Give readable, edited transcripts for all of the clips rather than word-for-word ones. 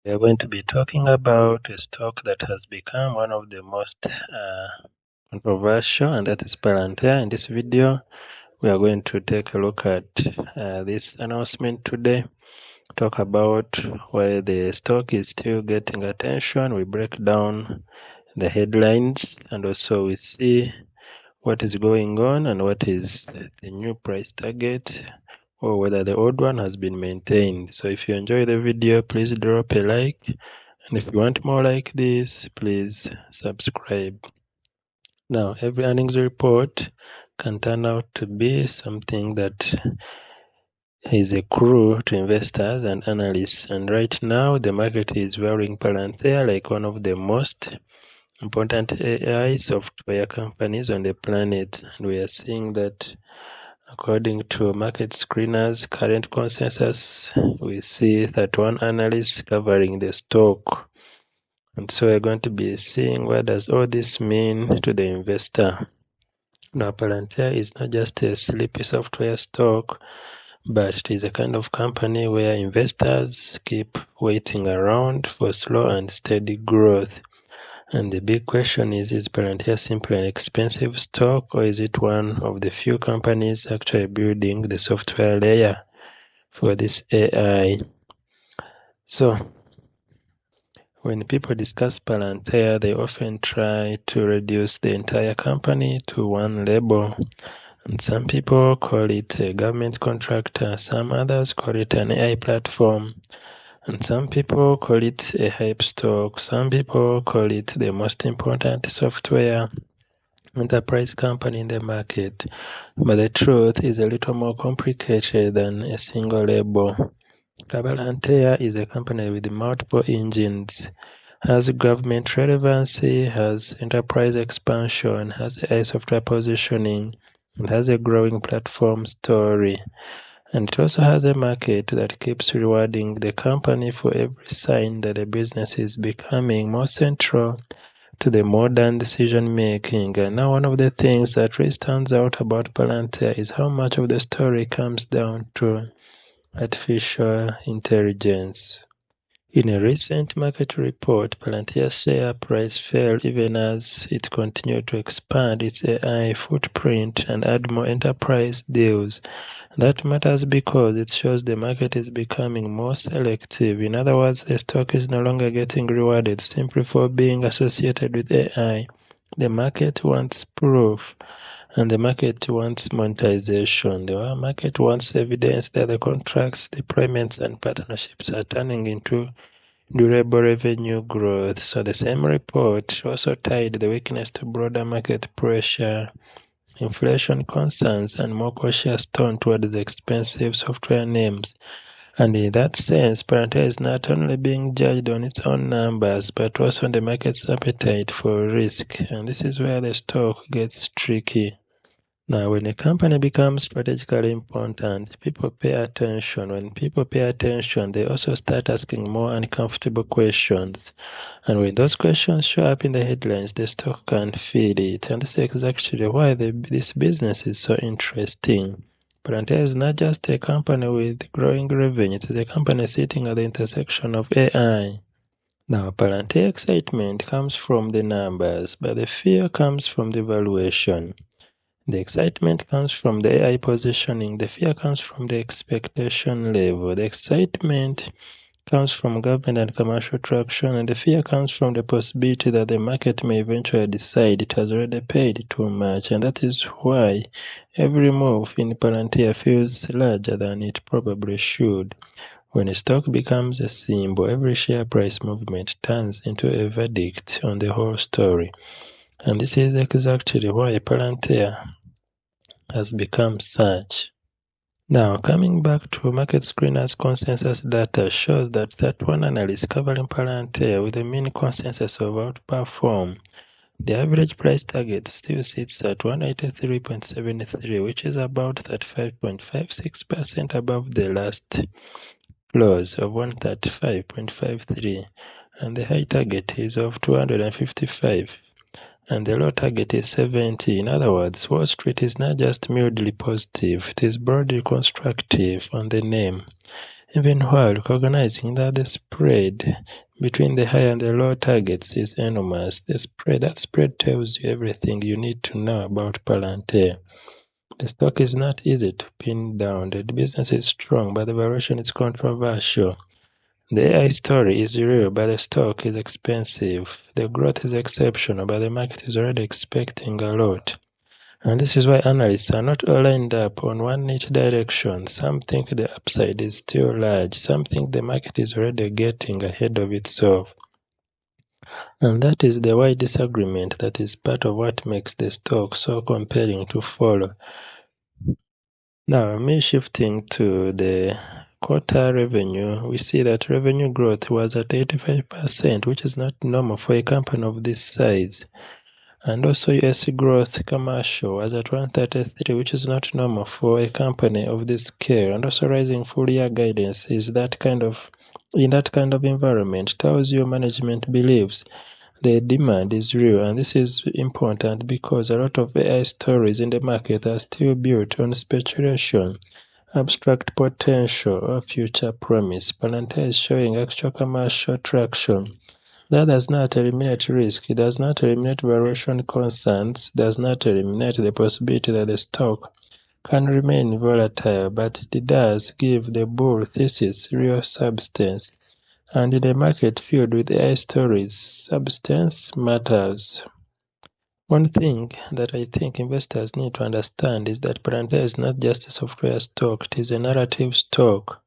We are going to be talking about a stock that has become one of the most controversial, and that is Palantir. In this video, we are going to take a look at this announcement today, talk about why the stock is still getting attention. We break down the headlines, and also we see what is going on and what is the new price target, or whether the old one has been maintained. So if you enjoy the video, please drop a like, and if you want more like this, please subscribe. Now, every earnings report can turn out to be something that is a clue to investors and analysts, and right now the market is valuing Palantir like one of the most important AI software companies on the planet, and we are seeing that according to market screeners' current consensus, we see that one analyst covering the stock. And so we're going to be seeing what does all this mean to the investor. Now, Palantir is not just a sleepy software stock, but it is a kind of company where investors keep waiting around for slow and steady growth. And the big question is Palantir simply an expensive stock, or is it one of the few companies actually building the software layer for this AI? So, when people discuss Palantir, they often try to reduce the entire company to one label. And some people call it a government contractor, some others call it an AI platform, and some people call it a hype stock, some people call it the most important software enterprise company in the market. But the truth is a little more complicated than a single label. Palantir is a company with multiple engines, has government relevancy, has enterprise expansion, has AI software positioning, and has a growing platform story. And it also has a market that keeps rewarding the company for every sign that the business is becoming more central to the modern decision making. And now one of the things that really stands out about Palantir is how much of the story comes down to artificial intelligence. In a recent market report, Palantir's share price fell even as it continued to expand its AI footprint and add more enterprise deals. That matters because it shows the market is becoming more selective. In other words, the stock is no longer getting rewarded simply for being associated with AI. The market wants proof, and the market wants monetization. The market wants evidence that the contracts, deployments, and partnerships are turning into durable revenue growth. So the same report also tied the weakness to broader market pressure, inflation concerns, and more cautious tone towards the expensive software names. And in that sense, Palantir is not only being judged on its own numbers, but also on the market's appetite for risk. And this is where the stock gets tricky. Now, when a company becomes strategically important, people pay attention. When people pay attention, they also start asking more uncomfortable questions. And when those questions show up in the headlines, the stock can't feel it. And this is exactly why this business is so interesting. Palantir is not just a company with growing revenue, it is a company sitting at the intersection of AI. Now, Palantir excitement comes from the numbers, but the fear comes from the valuation. The excitement comes from the AI positioning. The fear comes from the expectation level. The excitement comes from government and commercial traction, and the fear comes from the possibility that the market may eventually decide it has already paid too much. And that is why every move in Palantir feels larger than it probably should. When a stock becomes a symbol, every share price movement turns into a verdict on the whole story. And this is exactly why Palantir has become such. Now, coming back to market screeners consensus data shows that one analyst covering Palantir with a mean consensus of outperform. The average price target still sits at 183.73, which is about 35.56% above the last close of 135.53, and the high target is of 255. And the low target is 70. In other words, Wall Street is not just mildly positive, it is broadly constructive on the name. even while recognizing that the spread between the high and the low targets is enormous. That spread tells you everything you need to know about Palantir. The stock is not easy to pin down. The business is strong, but the valuation is controversial. The AI story is real, but the stock is expensive. The growth is exceptional, but the market is already expecting a lot. And this is why analysts are not all lined up on one neat direction. Some think the upside is still large. Some think the market is already getting ahead of itself. And that is the wide disagreement that is part of what makes the stock so compelling to follow. Now, me shifting to the quarter revenue, we see that revenue growth was at 85%, which is not normal for a company of this size. And also US growth commercial was at 133, which is not normal for a company of this scale. And also rising full year guidance is in that kind of environment tells you management believes the demand is real. And this is important because a lot of AI stories in the market are still built on speculation, abstract potential, or future promise. Palantir is showing actual commercial traction. That does not eliminate risk, it does not eliminate valuation concerns, does not eliminate the possibility that the stock can remain volatile, but it does give the bull thesis real substance. And in a market filled with AI stories, substance matters. One thing that I think investors need to understand is that Palantir is not just a software stock, it is a narrative stock.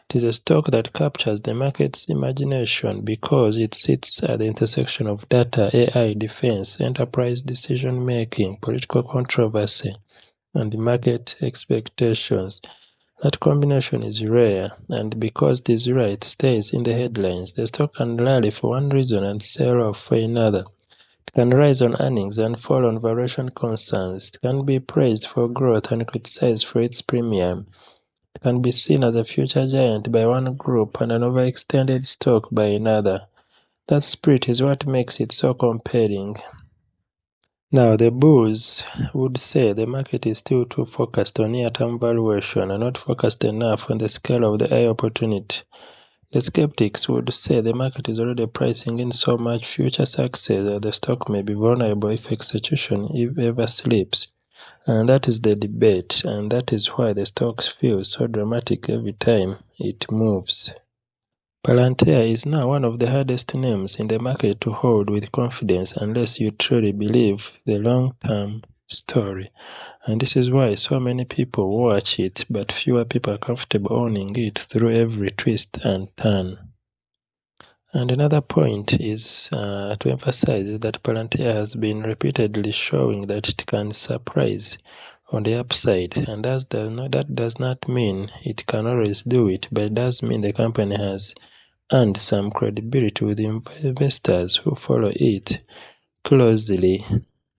It is a stock that captures the market's imagination because it sits at the intersection of data, AI, defense, enterprise decision-making, political controversy, and market expectations. That combination is rare, and because it is rare, it stays in the headlines. The stock can rally for one reason and sell off for another. It can rise on earnings and fall on valuation concerns. It can be praised for growth and criticized for its premium. It can be seen as a future giant by one group and an overextended stock by another. That spirit is what makes it so compelling. Now, the bulls would say the market is still too focused on near-term valuation and not focused enough on the scale of the AI opportunity. The skeptics would say the market is already pricing in so much future success that the stock may be vulnerable if execution ever slips. And that is the debate, and that is why the stocks feel so dramatic every time it moves. Palantir is now one of the hardest names in the market to hold with confidence unless you truly believe the long-term story. And this is why so many people watch it, but fewer people are comfortable owning it through every twist and turn. And another point is to emphasize that Palantir has been repeatedly showing that it can surprise on the upside, and that does not mean it can always do it, but it does mean the company has earned some credibility with investors who follow it closely.